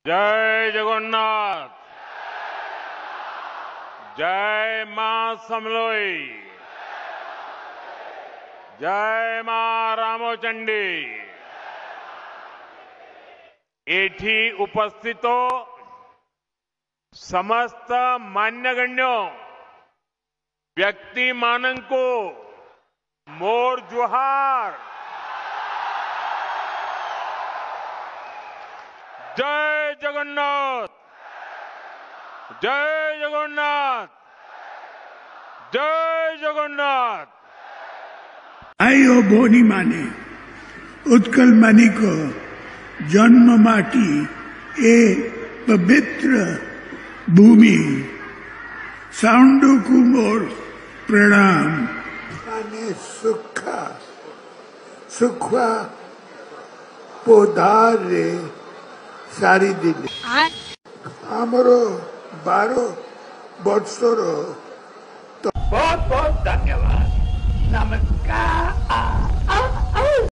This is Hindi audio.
जय जगन्नाथ। जय मां समलोई। जय मां रामोचंडी। एठी उपस्थितो समस्त मान्यगण्यों व्यक्ति मानंको मोर जुहार। जय जगन्नाथ। जय जगन्नाथ। जय जगन्नाथ। आयो बोनी माने उत्कल मणि को जन्म माटी ए पवित्र भूमि साउंडो को मोर प्रणाम। माने सुखा पोधारे सारी दिन हमरो 12 वर्षर। तो बहुत बहुत धन्यवाद।